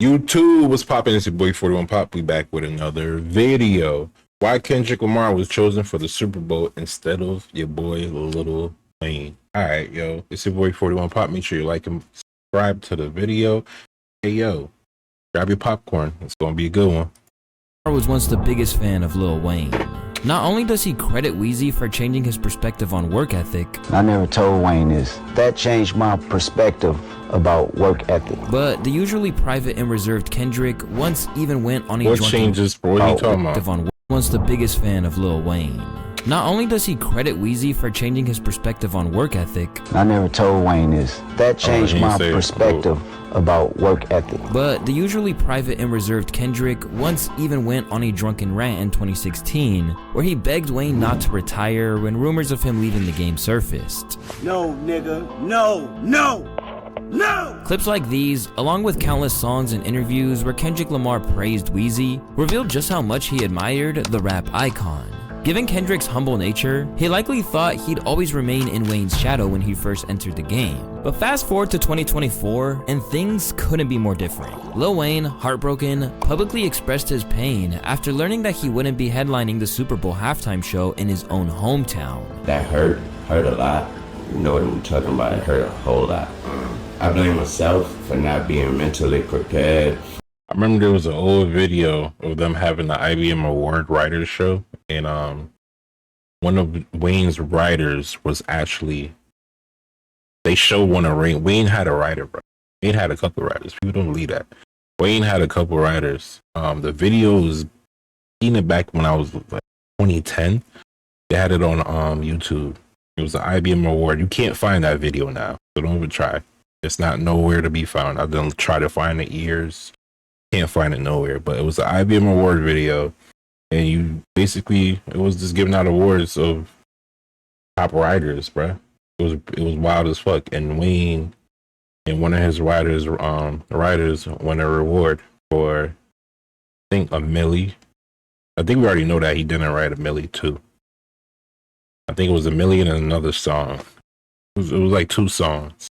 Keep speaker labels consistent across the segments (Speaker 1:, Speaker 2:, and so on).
Speaker 1: YouTube was popping. It's your boy 41 Pop. We back with another video. Why Kendrick Lamar was chosen for the Super Bowl instead of your boy Lil Wayne. Alright, yo. It's your boy 41 Pop. Make sure you like and subscribe to the video. Hey, yo. Grab your popcorn. It's going to be a good one.
Speaker 2: Lamar was once the biggest fan of Lil Wayne. Not only does he credit Weezy for changing his perspective on work ethic,
Speaker 3: I never told Wayne this. That changed my perspective about work ethic.
Speaker 2: but the usually private and reserved Kendrick once even went on a
Speaker 1: What
Speaker 2: drunken
Speaker 1: changes, bro? What are you talking
Speaker 2: perspective
Speaker 1: about?
Speaker 2: on once the biggest fan of Lil Wayne. Not only does he credit Weezy for changing his perspective on work ethic,
Speaker 3: I never told Wayne this. That changed
Speaker 1: you
Speaker 3: my
Speaker 1: say it.
Speaker 3: perspective about work ethic.
Speaker 2: but the usually private and reserved Kendrick once even went on a drunken rant in 2016 where he begged Wayne not to retire when rumors of him leaving the game surfaced.
Speaker 4: No, nigga. No, no, no!
Speaker 2: Clips like these, along with countless songs and interviews where Kendrick Lamar praised Weezy, revealed just how much he admired the rap icon. Given Kendrick's humble nature, he likely thought he'd always remain in Wayne's shadow when he first entered the game. But fast forward to 2024, and things couldn't be more different. Lil Wayne, heartbroken, publicly expressed his pain after learning that he wouldn't be headlining the Super Bowl halftime show in his own hometown.
Speaker 5: That hurt a lot. You know what I'm talking about, it hurt a whole lot. I blame myself for not being mentally prepared.
Speaker 1: I remember there was an old video of them having the IBM Award Writers Show, and one of Wayne's writers was actually, they showed one of Wayne had a writer, bro. Wayne had a couple writers. People don't believe that. Wayne had a couple writers. The video was, seen it back when I was like 2010. They had it on YouTube. It was the IBM Award. You can't find that video now, so don't even try. It's not nowhere to be found. I've done try to find the years. Can't find it nowhere, but it was the IBM award video, and you basically, it was just giving out awards of top writers, bruh. It was wild as fuck. And Wayne and one of his writers won a reward for, I think, a milli. I think we already know that he didn't write a milli too. I think it was a million and another song. It was like 2 songs.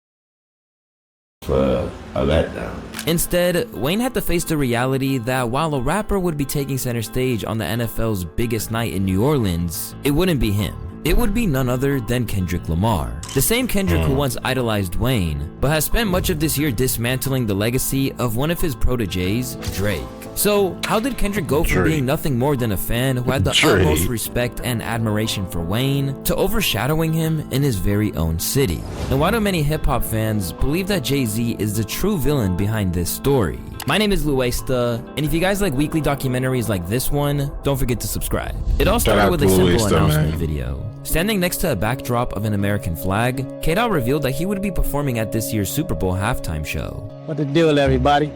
Speaker 5: For a letdown.
Speaker 2: Instead, Wayne had to face the reality that while a rapper would be taking center stage on the NFL's biggest night in New Orleans, it wouldn't be him. It would be none other than Kendrick Lamar. The same Kendrick who once idolized Wayne, but has spent much of this year dismantling the legacy of one of his proteges, Drake. So, how did Kendrick go from being nothing more than a fan who had the utmost respect and admiration for Wayne to overshadowing him in his very own city? And why do many hip-hop fans believe that Jay-Z is the true villain behind this story? My name is Luesta, and if you guys like weekly documentaries like this one, don't forget to subscribe. It all started with a simple announcement video. Standing next to a backdrop of an American flag, K-Dot revealed that he would be performing at this year's Super Bowl halftime show.
Speaker 6: What the deal, everybody?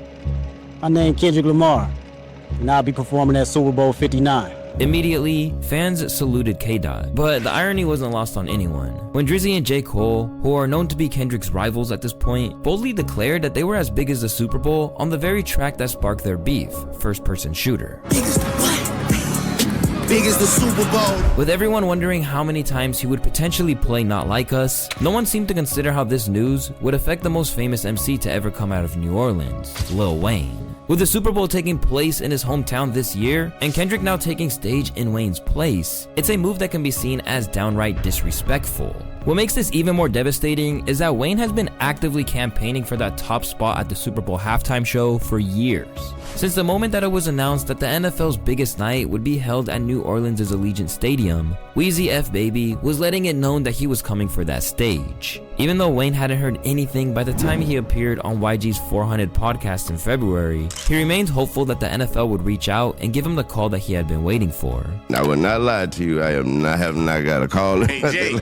Speaker 6: My name Kendrick Lamar, and I'll be performing at Super Bowl 59.
Speaker 2: Immediately, fans saluted K-Dot, but the irony wasn't lost on anyone. When Drizzy and J. Cole, who are known to be Kendrick's rivals at this point, boldly declared that they were as big as the Super Bowl on the very track that sparked their beef, First Person Shooter.
Speaker 4: Big as the what? Big as the Super Bowl.
Speaker 2: With everyone wondering how many times he would potentially play Not Like Us, no one seemed to consider how this news would affect the most famous MC to ever come out of New Orleans, Lil Wayne. With the Super Bowl taking place in his hometown this year, and Kendrick now taking stage in Wayne's place, it's a move that can be seen as downright disrespectful. What makes this even more devastating is that Wayne has been actively campaigning for that top spot at the Super Bowl halftime show for years. Since the moment that it was announced that the NFL's biggest night would be held at New Orleans' Allegiant Stadium, Weezy F Baby was letting it known that he was coming for that stage. Even though Wayne hadn't heard anything by the time he appeared on YG's 400 podcast in February, he remained hopeful that the NFL would reach out and give him the call that he had been waiting for.
Speaker 5: I will not lie to you, I have not got a call.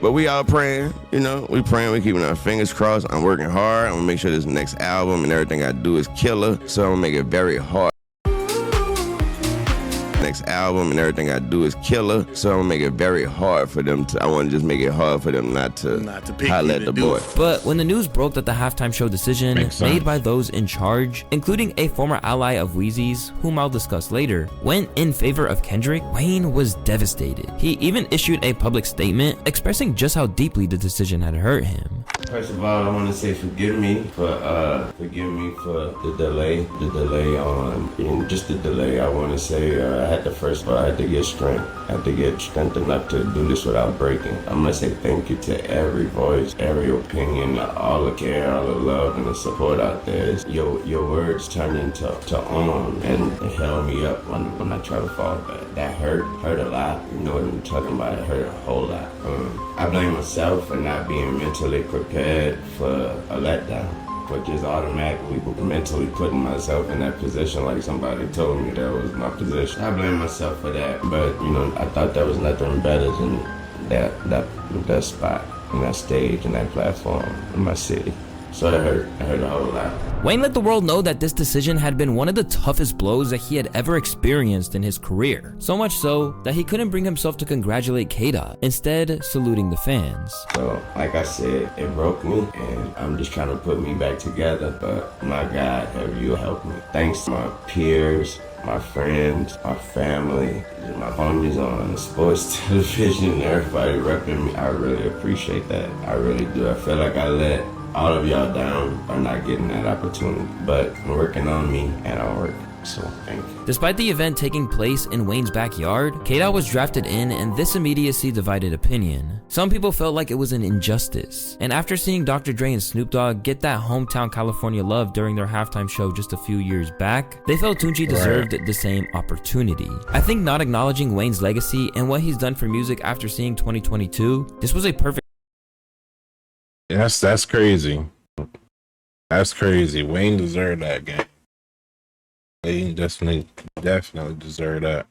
Speaker 5: But we all praying, you know, we praying, we keeping our fingers crossed. I'm working hard, I'm gonna make sure this next album and everything I do is killer, so I'm gonna make it very hard. Next album and everything I do is killer, so I'm gonna make it very hard for them to, I wanna just make it hard for them not to holler at the boy.
Speaker 2: But when the news broke that the halftime show decision made by those in charge, including a former ally of Weezy's, whom I'll discuss later, went in favor of Kendrick, Wayne was devastated. He even issued a public statement expressing just how deeply the decision had hurt him.
Speaker 5: First of all, I want to say forgive me for the delay on just the delay. I want to say I had to get strength. I had to get strength enough to do this without breaking. I'm gonna say thank you to every voice, every opinion, all the care, all the love and the support out there. Your words turned into on, and it held me up when I try to fall back. That hurt a lot. You know what I'm talking about? It hurt a whole lot. I blame myself for not being mentally prepared for a letdown, for just automatically mentally putting myself in that position like somebody told me that was my position. I blame myself for that, but you know, I thought there was nothing better than that spot and that stage and that platform in my city. So it hurt a whole lot.
Speaker 2: Wayne let the world know that this decision had been one of the toughest blows that he had ever experienced in his career. So much so that he couldn't bring himself to congratulate K-Dot, instead saluting the fans.
Speaker 5: So, like I said, it broke me, and I'm just trying to put me back together, but my God, have you helped me. Thanks to my peers, my friends, my family, my homies on sports television, everybody repping me. I really appreciate that. I really do. I feel like I let all of y'all down by not getting that opportunity, but I'm working on me and I work. So thank you.
Speaker 2: Despite the event taking place in Wayne's backyard, K-Dot was drafted in, and this immediacy divided opinion. Some people felt like it was an injustice, and after seeing Dr. Dre and Snoop Dogg get that hometown California love during their halftime show just a few years back, they felt Tunchi deserved the same opportunity. I think not acknowledging Wayne's legacy and what he's done for music after seeing 2022, this was a perfect.
Speaker 1: That's crazy. That's crazy. Wayne deserved that game. Wayne definitely deserved that.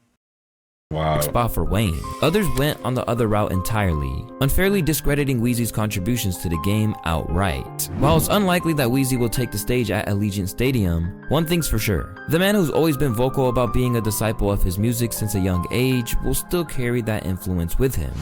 Speaker 1: Wow.
Speaker 2: Spot for Wayne. Others went on the other route entirely, unfairly discrediting Weezy's contributions to the game outright. While it's unlikely that Weezy will take the stage at Allegiant Stadium, one thing's for sure. The man who's always been vocal about being a disciple of his music since a young age will still carry that influence with him.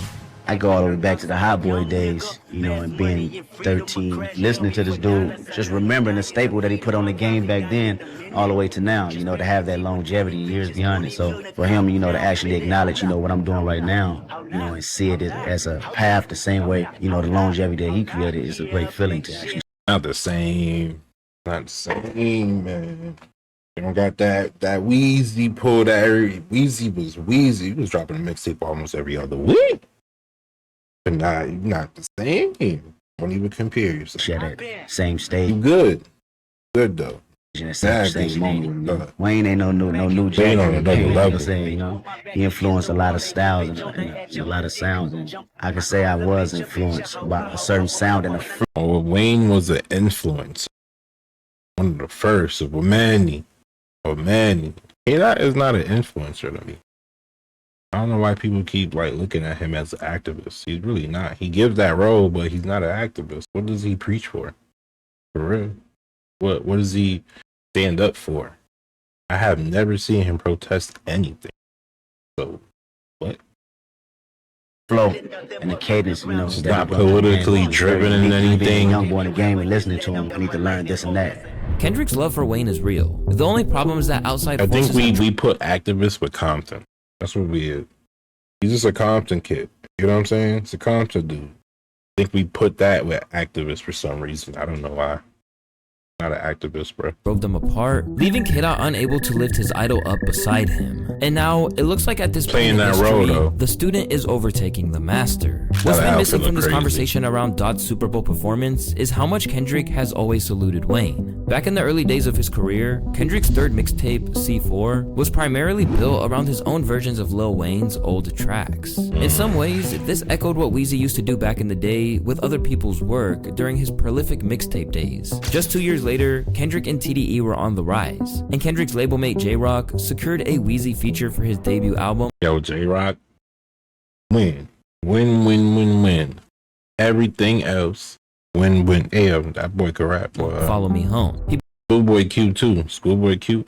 Speaker 6: I go all the way back to the Hot Boy days, you know, and being 13, listening to this dude, just remembering the staple that he put on the game back then, all the way to now, you know, to have that longevity years beyond it. So for him, you know, to actually acknowledge, you know, what I'm doing right now, you know, and see it as a path the same way, you know, the longevity that he created is a great feeling to actually.
Speaker 1: Not the same, man. You don't got that Weezy pull that Weezy was Weezy. He was dropping a mixtape almost every other week. But not the same. Don't even compare yourself.
Speaker 6: Share that same stage.
Speaker 1: You good though.
Speaker 6: Same moment. Wayne ain't no new Jack. You know, he influenced a lot of styles and a lot of sounds. And I can say I was influenced by a certain sound and a.
Speaker 1: Well, Wayne was an influence. One of the first of many. That is not an influencer to me. I don't know why people keep like looking at him as an activist. He's really not. He gives that role, but he's not an activist. What does he preach for? For real? What does he stand up for? I have never seen him protest anything. So, what?
Speaker 6: Flow and the cadence, you know.
Speaker 1: It's not politically driven in anything.
Speaker 6: Young boy in the game and listening to him, I need to learn this and that.
Speaker 2: Kendrick's love for Wayne is real. The only problem is that outside
Speaker 1: I think we put activists with Compton. That's what we is. He's just a Compton kid. You know what I'm saying? It's a Compton dude. I think we put that with activists for some reason. I don't know why. Not an activist, bro.
Speaker 2: Broke them apart, leaving K-Dot unable to lift his idol up beside him. And now, it looks like at this point in history, the student is overtaking the master. What's been missing from this conversation around Dot's Super Bowl performance is how much Kendrick has always saluted Wayne. Back in the early days of his career, Kendrick's third mixtape, C4, was primarily built around his own versions of Lil Wayne's old tracks. In some ways, this echoed what Weezy used to do back in the day with other people's work during his prolific mixtape days. Just 2 years later, Kendrick and TDE were on the rise, and Kendrick's label mate J-Rock secured a Weezy feature for his debut album.
Speaker 1: Yo, J-Rock, win. Everything else, win. Hey, that boy can rap, boy.
Speaker 2: Follow Me Home.
Speaker 1: Schoolboy Q too. Schoolboy Q.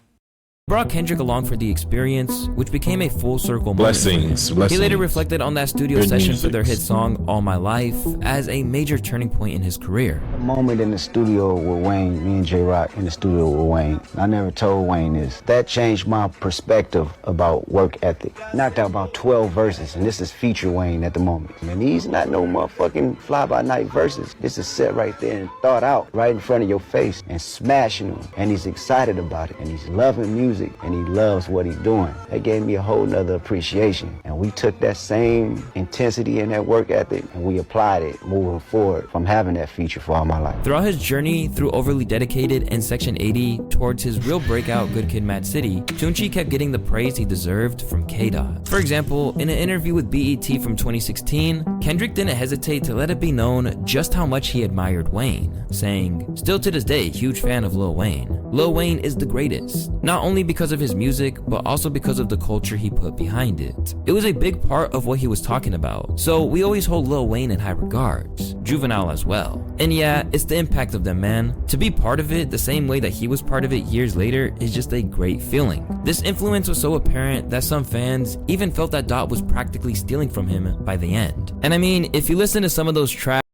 Speaker 2: brought Kendrick along for the experience, which became a full circle moment.
Speaker 1: Blessings.
Speaker 2: He later reflected on that studio
Speaker 1: Good
Speaker 2: session
Speaker 1: music.
Speaker 2: for their hit song All My Life as a major turning point in his career.
Speaker 3: A moment in the studio with Wayne, me and J-Rock in the studio with Wayne. I never told Wayne this. That changed my perspective about work ethic. Knocked out about 12 verses, and this is feature Wayne at the moment. And these not no motherfucking fly-by-night verses. This is set right there and thought out right in front of your face and smashing them. And he's excited about it, and he's loving music, and he loves what he's doing. That gave me a whole nother appreciation. And we took that same intensity and that work ethic, and we applied it moving forward from having that feature for all my life.
Speaker 2: Throughout his journey through Overly Dedicated and Section 80 towards his real breakout Good Kid, Mad City, Tunechi kept getting the praise he deserved from K-Dot. For example, in an interview with BET from 2016, Kendrick didn't hesitate to let it be known just how much he admired Wayne, saying, "Still to this day, huge fan of Lil Wayne. Lil Wayne is the greatest, not only because of his music, but also because of the culture he put behind it. It was a big part of what he was talking about, so we always hold Lil Wayne in high regards, Juvenile as well. And yeah, it's the impact of them, man. To be part of it the same way that he was part of it years later is just a great feeling. This influence was so apparent that some fans even felt that Dot was practically stealing from him by the end. And I mean, if you listen to some of those tracks,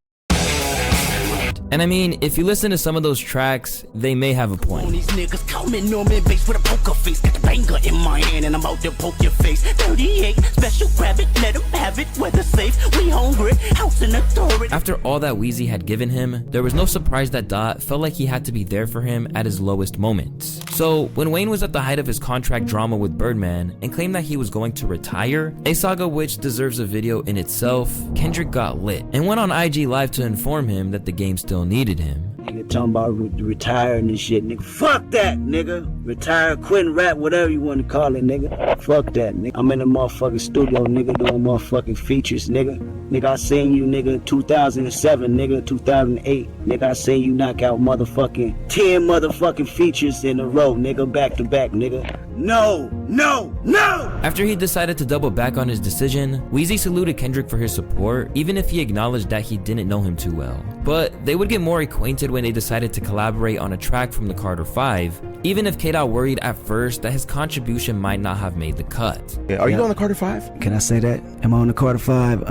Speaker 2: they may have a point.
Speaker 7: These niggas coming on me base with a poker face. Got the banger in my hand and I'm out to poke your face. 38, special grab it, let him have it. Weather safe, we hungry, house in authority.
Speaker 2: After all that Weezy had given him, there was no surprise that Dot felt like he had to be there for him at his lowest moments. So when Wayne was at the height of his contract drama with Birdman and claimed that he was going to retire, a saga which deserves a video in itself, Kendrick got lit and went on IG Live to inform him that the game still needed him.
Speaker 6: Nigga talking about retiring and shit, nigga. Fuck that, nigga. Retire, quit and rap, whatever you want to call it, nigga. Fuck that, nigga. I'm in the motherfucking studio, nigga, doing motherfucking features, nigga. Nigga, I seen you, nigga, 2007, nigga, 2008. Nigga, I seen you knock out motherfucking 10 motherfucking features in a row, nigga, back to back, nigga. No, no, no!
Speaker 2: After he decided to double back on his decision, Weezy saluted Kendrick for his support, even if he acknowledged that he didn't know him too well. But they would get more acquainted when they decided to collaborate on a track from the Carter 5, even if K-Dot worried at first that his contribution might not have made the cut.
Speaker 5: Are you on the Carter 5?
Speaker 6: Can I say that? Am I on the Carter 5?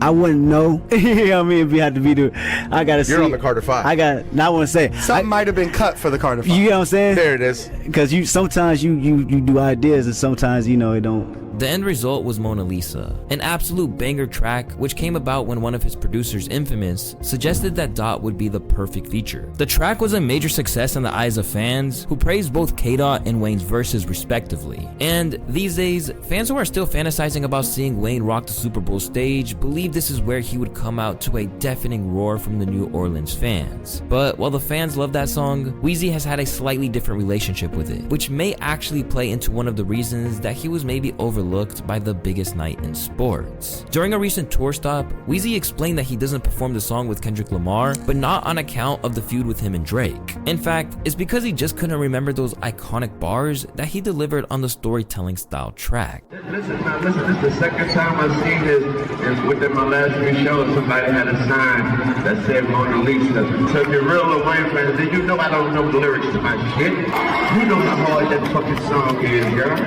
Speaker 6: I wouldn't know. You know what I mean? If you had to be the, I gotta see.
Speaker 5: You're on the Carter 5.
Speaker 6: Now I want to say.
Speaker 8: Something might have been cut for the Carter 5.
Speaker 6: You know what I'm saying?
Speaker 5: There it is.
Speaker 6: Because sometimes you do ideas and sometimes, you know, it don't.
Speaker 2: The end result was Mona Lisa, an absolute banger track which came about when one of his producers, Infamous, suggested that Dot would be the perfect feature. The track was a major success in the eyes of fans, who praised both K-Dot and Wayne's verses respectively. And these days, fans who are still fantasizing about seeing Wayne rock the Super Bowl stage believe this is where he would come out to a deafening roar from the New Orleans fans. But while the fans love that song, Weezy has had a slightly different relationship with it, which may actually play into one of the reasons that he was maybe overlooked by the biggest night in sports. During a recent tour stop, Weezy explained that he doesn't perform the song with Kendrick Lamar, but not on account of the feud with him and Drake. In fact, it's because he just couldn't remember those iconic bars that he delivered on the storytelling style track.
Speaker 9: Listen, this is the second time I've seen this, and within my last few shows, somebody had a sign that said Mona Lisa. So if you're real Lil Wayne fans, then you know I don't know the lyrics to my shit. You know how hard that fucking song is, girl.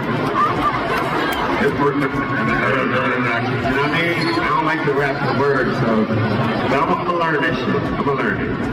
Speaker 9: It's working. You know what I mean? I don't like to rap the words, so but I'm gonna learn that shit. I'm gonna learn it.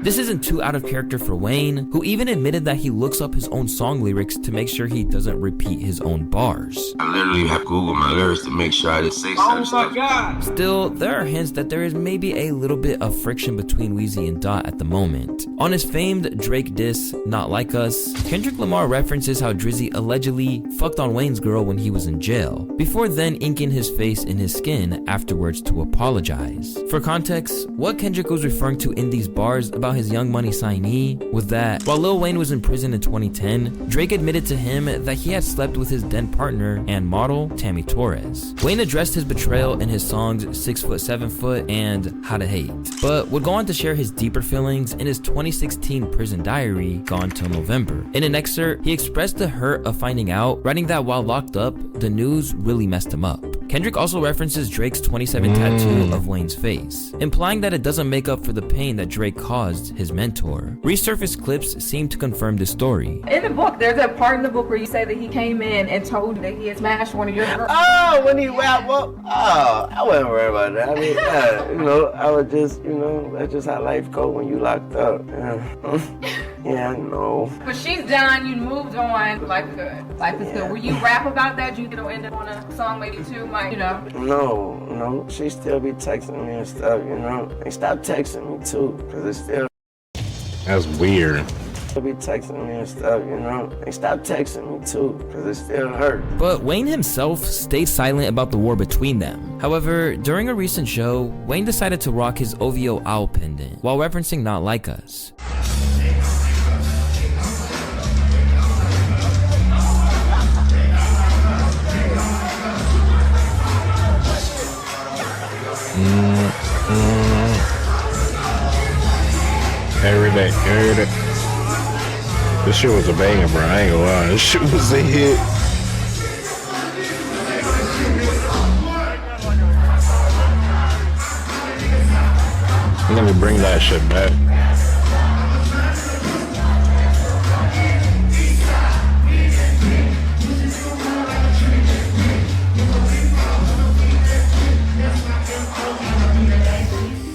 Speaker 2: This isn't too out of character for Wayne, who even admitted that he looks up his own song lyrics to make sure he doesn't repeat his own bars.
Speaker 5: I literally have to Google my lyrics to make sure I didn't say certain stuff. God.
Speaker 2: Still, there are hints that there is maybe a little bit of friction between Weezy and Dot at the moment. On his famed Drake diss, Not Like Us, Kendrick Lamar references how Drizzy allegedly fucked on Wayne's girl when he was in jail, before then inking his face in his skin afterwards to apologize. For context, what Kendrick was referring to in these bars about his Young Money signee was that while Lil Wayne was in prison in 2010, Drake admitted to him that he had slept with his then partner and model, Tammy Torres. Wayne addressed his betrayal in his songs 6 Foot 7 Foot and How to Hate, but would go on to share his deeper feelings in his 2016 prison diary, Gone Till November. In an excerpt, he expressed the hurt of finding out, writing that while locked up, the news really messed him up. Kendrick also references Drake's 27 tattoo of Wayne's face, implying that it doesn't make up for the pain that Drake caused his mentor. Resurfaced clips seem to confirm this story.
Speaker 10: In the book, there's a part in the book where you say that he came in and told you that he had smashed one of your girls.
Speaker 5: Oh, when he wrapped up? Oh, I wasn't worried about that. I mean, I was just, that's just how life go when you locked up. Yeah, I know.
Speaker 10: But she's done, you moved on, life is good. Life is good. Will you rap about that? You gonna end up on a song maybe too, like,
Speaker 5: No, she still be texting me and stuff, They stop texting me too, cause it's still.
Speaker 1: That's weird.
Speaker 5: They be texting me and stuff, They stop texting me too, cause it still hurt.
Speaker 2: But Wayne himself stayed silent about the war between them. However, during a recent show, Wayne decided to rock his OVO owl pendant while referencing Not Like Us.
Speaker 1: Every day. This shit was a banger, bro. I ain't gonna lie. This shit was a hit. Let me bring that shit back.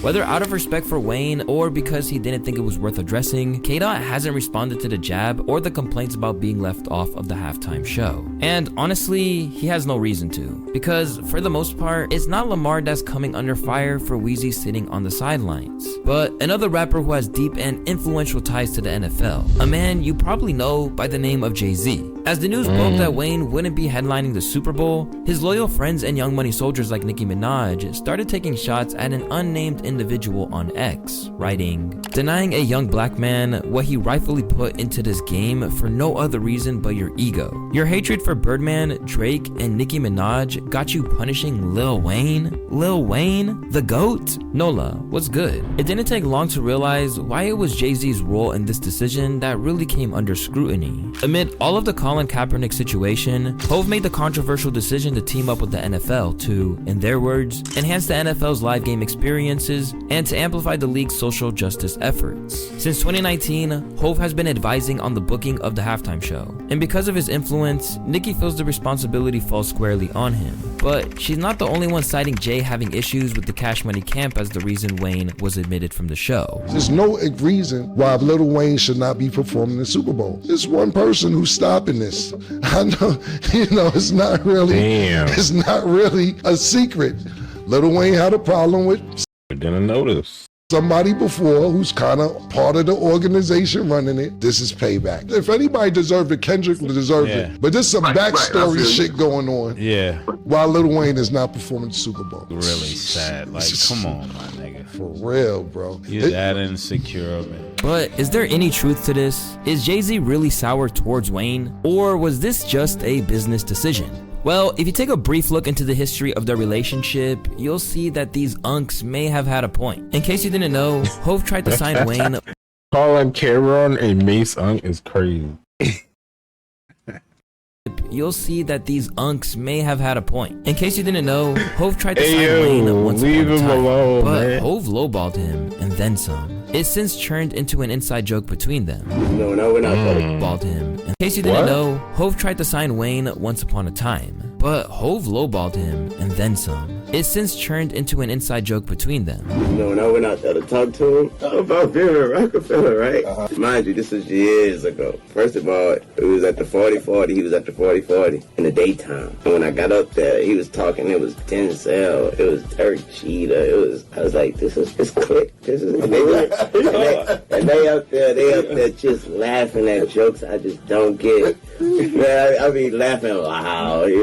Speaker 2: Whether out of respect for Wayne or because he didn't think it was worth addressing, K-Dot hasn't responded to the jab or the complaints about being left off of the halftime show. And honestly, he has no reason to, because for the most part, it's not Lamar that's coming under fire for Weezy sitting on the sidelines, but another rapper who has deep and influential ties to the NFL, a man you probably know by the name of Jay-Z. As the news broke that Wayne wouldn't be headlining the Super Bowl, his loyal friends and Young Money soldiers like Nicki Minaj started taking shots at an unnamed individual on X, writing, "Denying a young black man what he rightfully put into this game for no other reason but your ego. Your hatred for Birdman, Drake, and Nicki Minaj got you punishing Lil Wayne? Lil Wayne? The GOAT? Nola, what's good?" It didn't take long to realize why it was Jay-Z's role in this decision that really came under scrutiny. Amid all of the Colin Kaepernick situation, Hov made the controversial decision to team up with the NFL to, in their words, enhance the NFL's live game experiences and to amplify the league's social justice efforts. Since 2019, Hov has been advising on the booking of the halftime show, and because of his influence, Nicki feels the responsibility falls squarely on him. But she's not the only one citing Jay having issues with the Cash Money camp as the reason Wayne was admitted from the show.
Speaker 11: There's no reason why Lil Wayne should not be performing the Super Bowl. There's one person who's stopping this. I know, it's not really a secret. Lil Wayne had a problem with
Speaker 1: Didn't notice.
Speaker 11: somebody before who's kind of part of the organization running it. This is payback. If anybody deserved it, Kendrick deserved it. But there's some backstory shit going on.
Speaker 12: Yeah.
Speaker 11: While Lil Wayne is not performing the Super Bowl.
Speaker 12: Really sad. Like, come on, my nigga.
Speaker 11: For real, bro.
Speaker 12: You're that insecure, man.
Speaker 2: But is there any truth to this? Is Jay-Z really sour towards Wayne? Or was this just a business decision? Well, if you take a brief look into the history of their relationship, you'll see that these unks may have had a point. In case you didn't know, Hov tried to sign Wayne.
Speaker 1: Calling Cameron a Mace Unk is crazy.
Speaker 2: You'll see that these unks may have had a point. In case you didn't know, Hov tried to sign Wayne once upon a time,
Speaker 1: alone,
Speaker 2: but
Speaker 1: man.
Speaker 2: Hov lowballed him and then some. It's since turned into an inside joke between them.
Speaker 5: No, we're not.
Speaker 2: Lowballed him. In case you didn't know, Hov tried to sign Wayne once upon a time, but Hov lowballed him and then some. It's since turned into an inside joke between them.
Speaker 5: No, we're not there to talk to him. Talk about being a Rockefeller, right? Mind you, this was years ago. First of all, it was at the 40-40. He was at the 40-40 in the daytime. And when I got up there, he was talking. It was Denzel. It was Derek Cheetah. I was like, it's click. And they up there just laughing at jokes I just don't get. Man, I be laughing loud. He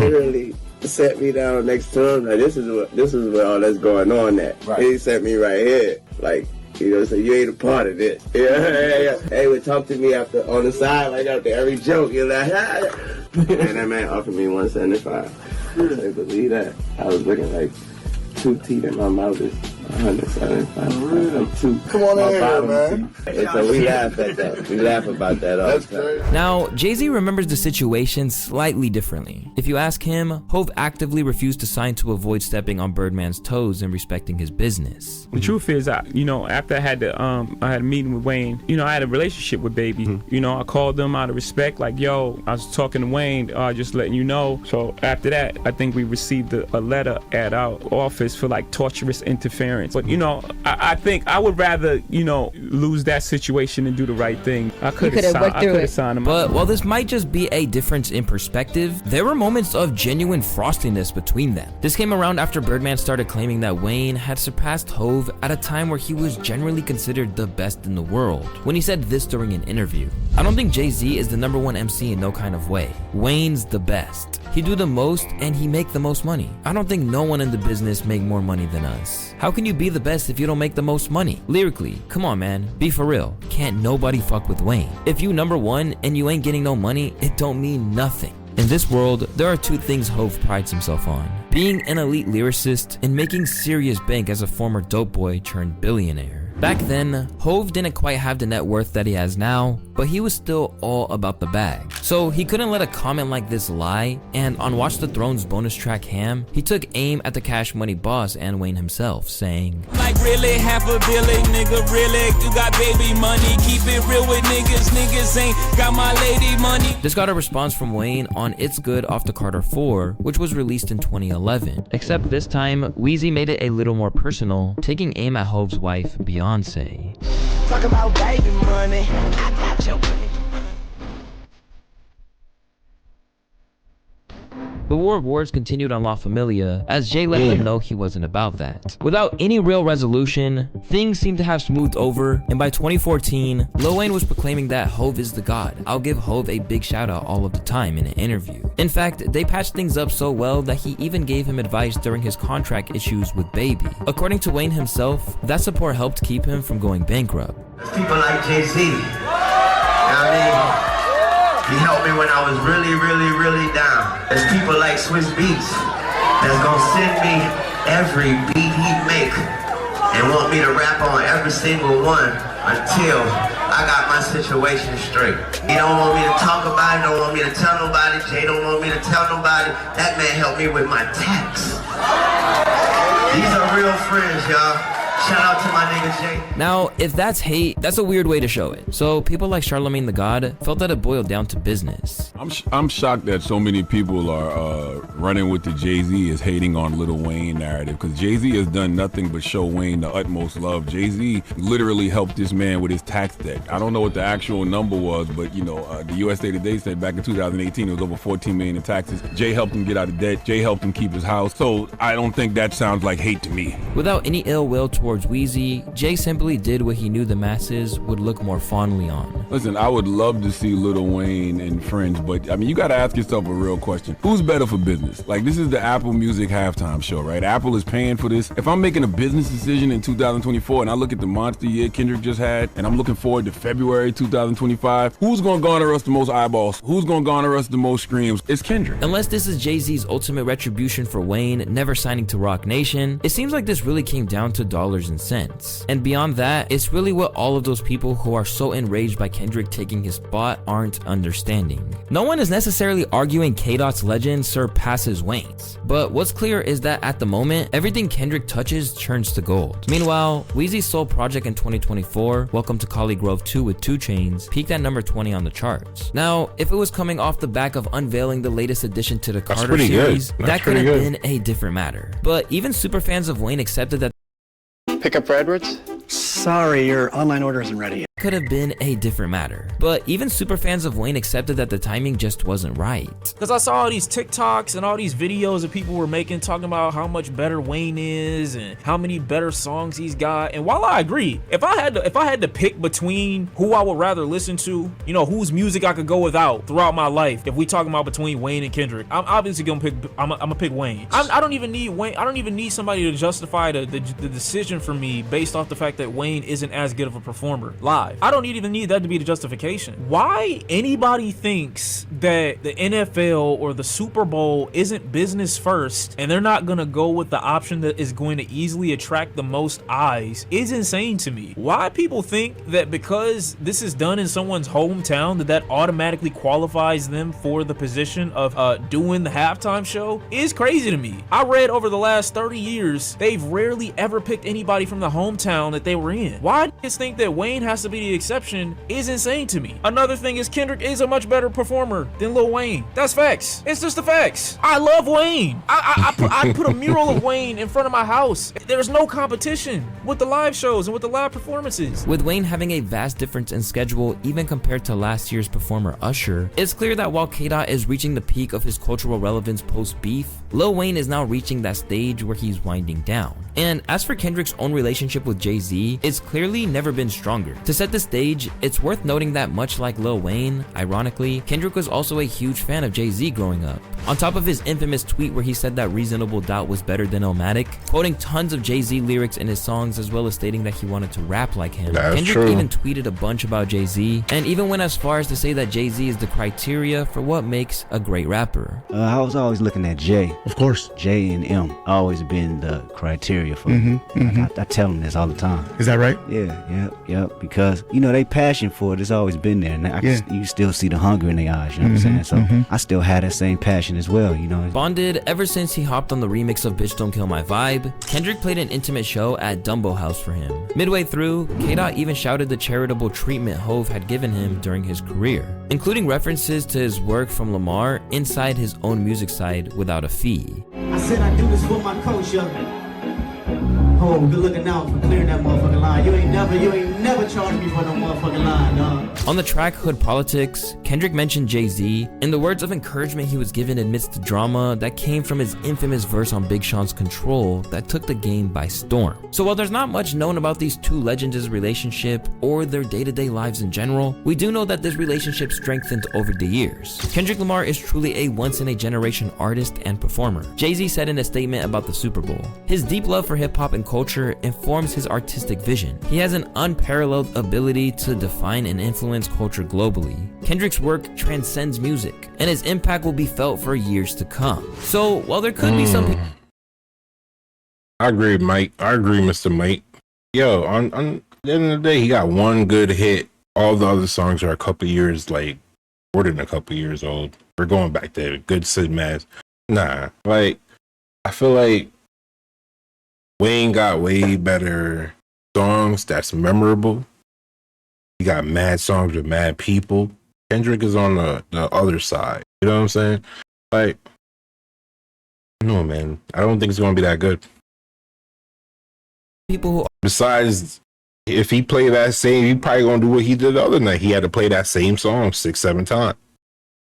Speaker 5: literally set me down next to him. Like, this is where all that's going on at. Right. He set me right here. Like, so you ain't a part of this. Yeah. They would talk to me after on the side, like after every joke. You're like, and that man offered me $175. I couldn't believe that. I was looking like 2 teeth in my mouth.
Speaker 11: Come on in here, man.
Speaker 5: So we laugh at that. We laugh about that all the time.
Speaker 2: Now, Jay-Z remembers the situation slightly differently. If you ask him, Hov actively refused to sign to avoid stepping on Birdman's toes and respecting his business.
Speaker 13: The truth is, after I had a meeting with Wayne, I had a relationship with Baby. I called them out of respect, like, yo, I was talking to Wayne, just letting you know. So after that, I think we received a letter at our office for like torturous interference. But I think I would rather lose that situation and do the right thing. I could have signed him.
Speaker 2: But while this might just be a difference in perspective, there were moments of genuine frostiness between them. This came around after Birdman started claiming that Wayne had surpassed Hov at a time where he was generally considered the best in the world. When he said this during an interview, I don't think Jay-Z is the #1 MC in no kind of way. Wayne's the best. He do the most and he make the most money. I don't think no one in the business make more money than us. How can you be the best if you don't make the most money? Lyrically, come on man, be for real. Can't nobody fuck with Wayne. If you #1 and you ain't getting no money, it don't mean nothing. In this world, there are two things Hov prides himself on: being an elite lyricist and making serious bank as a former dope boy turned billionaire. Back then, Hov didn't quite have the net worth that he has now, but he was still all about the bag. So he couldn't let a comment like this lie, and on Watch the Throne's bonus track Ham, he took aim at the Cash Money boss and Wayne himself, saying,
Speaker 14: like really $500 million, nigga, really, you got baby money, keep it real with niggas ain't got my lady money.
Speaker 2: This got a response from Wayne on It's Good off the Carter 4, which was released in 2011. Except this time, Weezy made it a little more personal, taking aim at Hov's wife, Beyonce.
Speaker 7: Talk about baby money. I got your baby.
Speaker 2: The War of Words continued on La Familia, as Jay let them know he wasn't about that. Without any real resolution, things seemed to have smoothed over, and by 2014, Lil Wayne was proclaiming that Hov is the god. I'll give Hov a big shout out all of the time in an interview. In fact, they patched things up so well that he even gave him advice during his contract issues with Baby. According to Wayne himself, that support helped keep him from going bankrupt.
Speaker 9: People like Jay-Z, you know what I mean? He helped me when I was really down. There's people like Swiss Beats that's gonna send me every beat he make and want me to rap on every single one until I got my situation straight. He don't want me to talk about it, don't want me to tell nobody. Jay don't want me to tell nobody. That man helped me with my tax. These are real friends, y'all. Shout out to my nigga Jay.
Speaker 2: Now, if that's hate, that's a weird way to show it. So people like Charlemagne the God felt that it boiled down to business.
Speaker 15: I'm shocked that so many people are running with the Jay-Z is hating on Lil Wayne narrative, because Jay-Z has done nothing but show Wayne the utmost love. Jay-Z literally helped this man with his tax debt. I don't know what the actual number was, but the USA Today said back in 2018 it was over $14 million in taxes. Jay helped him get out of debt. Jay helped him keep his house. So I don't think that sounds like hate to me.
Speaker 2: Without any ill will towards Weezy, Jay simply did what he knew the masses would look more fondly on.
Speaker 15: Listen, I would love to see Lil Wayne and friends, but I mean, you gotta ask yourself a real question. Who's better for business? Like, this is the Apple Music halftime show, right? Apple is paying for this. If I'm making a business decision in 2024 and I look at the monster year Kendrick just had, and I'm looking forward to February 2025, who's gonna garner us the most eyeballs? Who's gonna garner us the most streams? It's Kendrick.
Speaker 2: Unless this is Jay-Z's ultimate retribution for Wayne never signing to Roc Nation, it seems like this really came down to dollars and cents. And beyond that, it's really what all of those people who are so enraged by Kendrick taking his spot aren't understanding. No one is necessarily arguing K-Dot's legend surpasses Wayne's, but what's clear is that at the moment, everything Kendrick touches turns to gold. Meanwhile, Weezy's sole project in 2024, Welcome to Collie Grove 2 with 2 Chainz, peaked at number 20 on the charts. Now, if it was coming off the back of unveiling the latest addition to the Carter series, that could have been a different matter. But even superfans of Wayne accepted that
Speaker 8: Pick up for Edwards? Sorry, your online order isn't ready yet.
Speaker 2: Could have been a different matter. But even superfans of Wayne accepted that the timing just wasn't right.
Speaker 16: Because I saw all these TikToks and all these videos that people were making talking about how much better Wayne is and how many better songs he's got. And while I agree, if I had to pick between who I would rather listen to, whose music I could go without throughout my life, if we talking about between Wayne and Kendrick, I'm obviously gonna pick. I'm gonna pick Wayne. I don't even need Wayne. I don't even need somebody to justify the decision for me based off the fact that Wayne isn't as good of a performer live. live. I don't even need that to be the justification. Why anybody thinks that the NFL or the Super Bowl isn't business first and they're not gonna go with the option that is going to easily attract the most eyes is insane to me. Why people think that because this is done in someone's hometown that automatically qualifies them for the position of doing the halftime show is crazy to me. I read over the last 30 years, they've rarely ever picked anybody from the hometown that they were in. Why niggas think that Wayne has to be the exception is insane to me. Another thing is Kendrick is a much better performer than Lil Wayne. That's facts. It's just the facts. I love Wayne. I put a mural of Wayne in front of my house. There's no competition with the live shows and with the live performances.
Speaker 2: With Wayne having a vast difference in schedule even compared to last year's performer Usher, it's clear that while K-Dot is reaching the peak of his cultural relevance post-beef, Lil Wayne is now reaching that stage where he's winding down. And as for Kendrick's own relationship with Jay-Z, it's clearly never been stronger. To set the stage, it's worth noting that much like Lil Wayne, ironically, Kendrick was also a huge fan of Jay-Z growing up. On top of his infamous tweet where he said that Reasonable Doubt was better than Illmatic, quoting tons of Jay-Z lyrics in his songs as well as stating that he wanted to rap like him, Kendrick even tweeted a bunch about Jay-Z and even went as far as to say that Jay-Z is the criteria for what makes a great rapper.
Speaker 6: I was always looking at Jay.
Speaker 17: Of course.
Speaker 6: Jay and M always been the criteria for me. I tell them this all the time.
Speaker 17: Is that right?
Speaker 6: Yeah, yep. Because, you know, they passion for it. It's always been there. And you still see the hunger in their eyes, you know what I'm saying? So I still had that same passion as well, you know.
Speaker 2: Bonded, ever since he hopped on the remix of Bitch Don't Kill My Vibe, Kendrick played an intimate show at Dumbo House for him. Midway through, K-Dot even shouted the charitable treatment Hove had given him during his career, including references to his work from Lamar inside his own music side without a fee.
Speaker 7: I said I do this for my coach, yo. Oh, good looking out for clearing that motherfucking line. You ain't never charged me for no motherfucking line, dog.
Speaker 2: On the track Hood Politics, Kendrick mentioned Jay-Z and the words of encouragement he was given amidst the drama that came from his infamous verse on Big Sean's Control that took the game by storm. So while there's not much known about these two legends' relationship or their day-to-day lives in general, we do know that this relationship strengthened over the years. Kendrick Lamar is truly a once-in-a-generation artist and performer. Jay-Z said in a statement about the Super Bowl, his deep love for hip-hop and culture informs his artistic vision. He has an unparalleled ability to define and influence culture globally. Kendrick's work transcends music, and his impact will be felt for years to come. So while there could be some people...
Speaker 1: I agree, Mike. I agree, Mr. Mike. Yo, on the end of the day, he got one good hit. All the other songs are a couple years, like, more than a couple years old. We're going back to good Sid Maz. Nah, like, I feel like Wayne got way better songs that's memorable. He got mad songs with mad people. Kendrick is on the other side. You know what I'm saying? Like, no, man. I don't think it's going to be that good.
Speaker 2: People who...
Speaker 1: Besides, if he played that same, he probably going to do what he did the other night. He had to play that same song 6-7 times.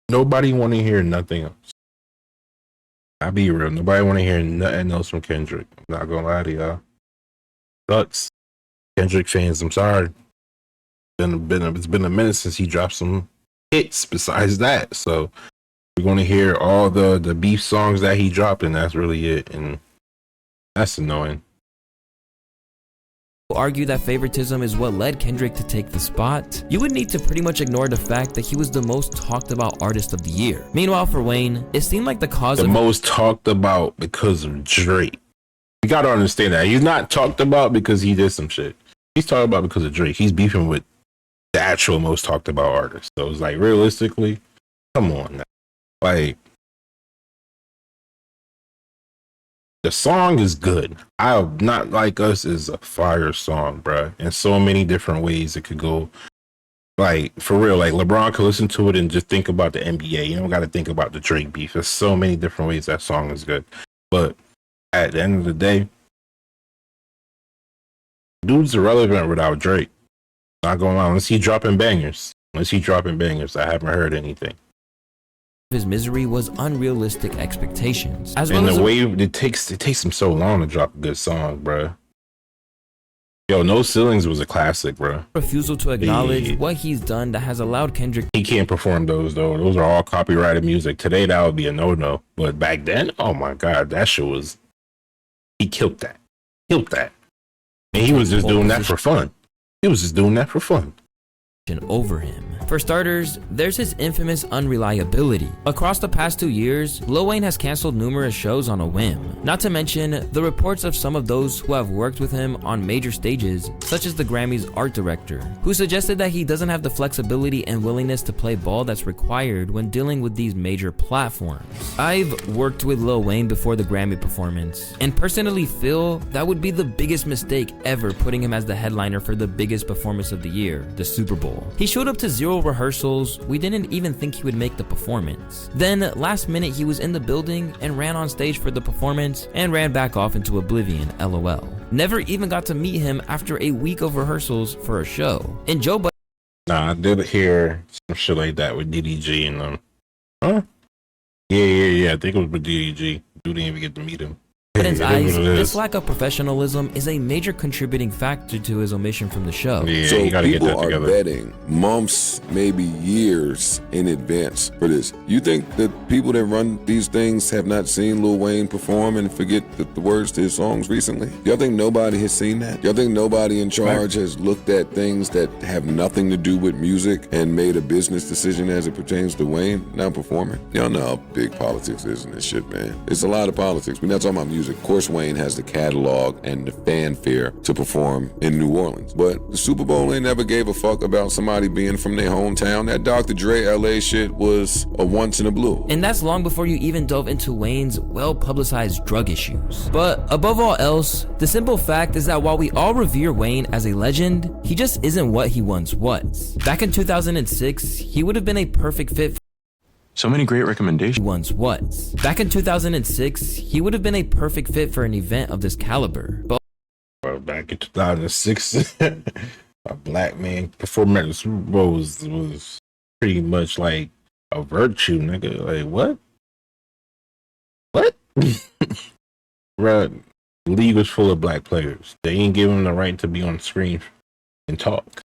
Speaker 1: Nobody want to hear nothing else. I'll be real. Nobody want to hear nothing else from Kendrick. I'm not gonna lie to y'all. Sucks. Kendrick fans, I'm sorry. It's been a minute since he dropped some hits besides that. So we're gonna hear all the beef songs that he dropped, and that's really it. And that's annoying.
Speaker 2: Argue that favoritism is what led Kendrick to take the spot, you would need to pretty much ignore the fact that he was the most talked about artist of the year. Meanwhile, for Wayne, it seemed like the cause of...
Speaker 1: most talked about because of Drake. You gotta understand that. He's not talked about because he did some shit. He's talked about because of Drake. He's beefing with the actual most talked about artist. So it's like, realistically, come on now. Like, the song is good. Not Like Us is a fire song, bruh. In so many different ways it could go. Like, for real, like LeBron could listen to it and just think about the NBA. You don't got to think about the Drake beef. There's so many different ways that song is good. But at the end of the day, dude's irrelevant without Drake. Not going on. Unless he dropping bangers. I haven't heard anything.
Speaker 2: His misery was unrealistic expectations. As well
Speaker 1: and
Speaker 2: as
Speaker 1: the way it takes him so long to drop a good song, bro. Yo, No Ceilings was a classic, bro.
Speaker 2: Refusal to acknowledge what he's done that has allowed Kendrick...
Speaker 1: He can't perform those, though. Those are all copyrighted music. Today, that would be a no-no. But back then, oh my God, that shit was... He killed that. And he was just doing that for fun.
Speaker 2: over him. For starters, there's his infamous unreliability. Across the past 2 years, Lil Wayne has canceled numerous shows on a whim. Not to mention the reports of some of those who have worked with him on major stages, such as the Grammys art director, who suggested that he doesn't have the flexibility and willingness to play ball that's required when dealing with these major platforms. I've worked with Lil Wayne before the Grammy performance, and personally feel that would be the biggest mistake ever, putting him as the headliner for the biggest performance of the year, the Super Bowl. He showed up to 0 rehearsals. We didn't even think he would make the performance. Then last minute he was in the building and ran on stage for the performance and ran back off into oblivion, LOL. Never even got to meet him after a week of rehearsals for a show. And Joe Budden.
Speaker 1: Nah, I did hear some shit like that with DDG and Huh? Yeah. I think it was with DDG. Dude didn't even get to meet him.
Speaker 2: Budden's eyes, this lack of professionalism is a major contributing factor to his omission from the show.
Speaker 1: Yeah,
Speaker 17: so
Speaker 1: you gotta
Speaker 17: people
Speaker 1: get that together.
Speaker 17: are betting months, maybe years in advance for this. You think that people that run these things have not seen Lil Wayne perform and forget the words to his songs recently? Y'all think nobody has seen that? Y'all think nobody in charge has looked at things that have nothing to do with music and made a business decision as it pertains to Wayne not performing? Y'all know how big politics is in this shit, man. It's a lot of politics. We're not talking about music. Of course, Wayne has the catalog and the fanfare to perform in New Orleans. But the Super Bowl, they never gave a fuck about somebody being from their hometown. That Dr. Dre LA shit was a once in a blue.
Speaker 2: And that's long before you even dove into Wayne's well-publicized drug issues. But above all else, the simple fact is that while we all revere Wayne as a legend, he just isn't what he once was. Back in 2006, he would have been a perfect fit.
Speaker 18: So many great recommendations.
Speaker 2: Once was. Back in 2006, he would have been a perfect fit for an event of this caliber. But
Speaker 1: back in 2006, a black man performing at the Super Bowl was pretty much like a virtue, nigga. Like, what? What? Bruh, the league was full of black players. They ain't give them the right to be on screen and talk.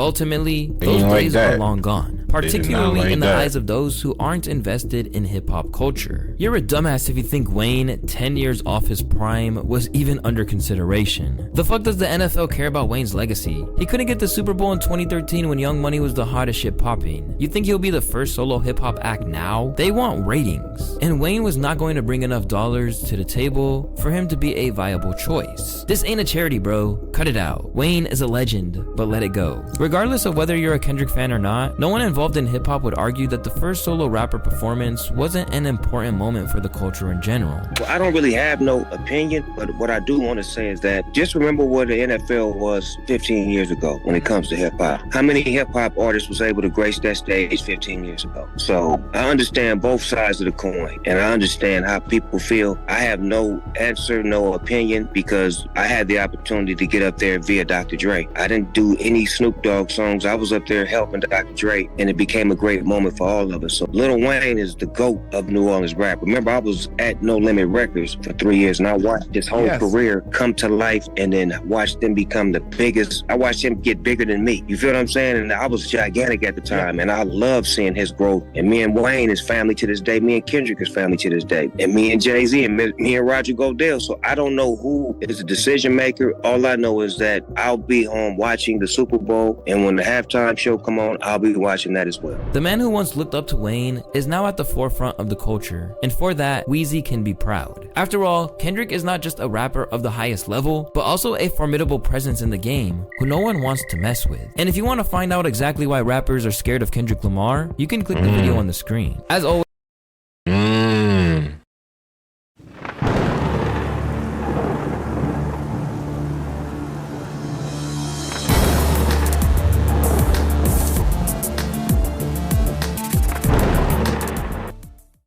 Speaker 2: ultimately, those days are long gone, particularly in the eyes of those who aren't invested in hip-hop culture. You're a dumbass if you think Wayne, 10 years off his prime, was even under consideration. The fuck does the NFL care about Wayne's legacy? He couldn't get the Super Bowl in 2013 when Young Money was the hottest shit popping. You think he'll be the first solo hip-hop act now? They want ratings. And Wayne was not going to bring enough dollars to the table for him to be a viable choice. This ain't a charity, bro. Cut it out. Wayne is a legend, but let it go. Regardless of whether you're a Kendrick fan or not, no one involved in hip-hop would argue that the first solo rapper performance wasn't an important moment for the culture in general.
Speaker 19: Well, I don't really have no opinion, but what I do want to say is that just remember what the NFL was 15 years ago when it comes to hip-hop. How many hip-hop artists was able to grace that stage 15 years ago? So I understand both sides of the coin, and I understand how people feel. I have no answer, no opinion, because I had the opportunity to get up there via Dr. Dre. I didn't do any Snoop Dogg songs. I was up there helping Dr. Dre, and it became a great moment for all of us. So Lil Wayne is the GOAT of New Orleans rap. Remember, I was at No Limit Records for 3 years, and I watched his whole career come to life, and then watched him become the biggest. I watched him get bigger than me. You feel what I'm saying? And I was gigantic at the time, and I love seeing his growth. And me and Wayne is family to this day. Me and Kendrick is family to this day. And me and Jay-Z and me and Roger Goodell. So I don't know who is the decision maker. All I know is that I'll be home watching the Super Bowl, and when the halftime show come on, I'll be watching that as well.
Speaker 2: The man who once looked up to Wayne is now at the forefront of the culture, and for that, Weezy can be proud. After all, Kendrick is not just a rapper of the highest level, but also a formidable presence in the game who no one wants to mess with. And if you want to find out exactly why rappers are scared of Kendrick Lamar, you can click the video on the screen. As always,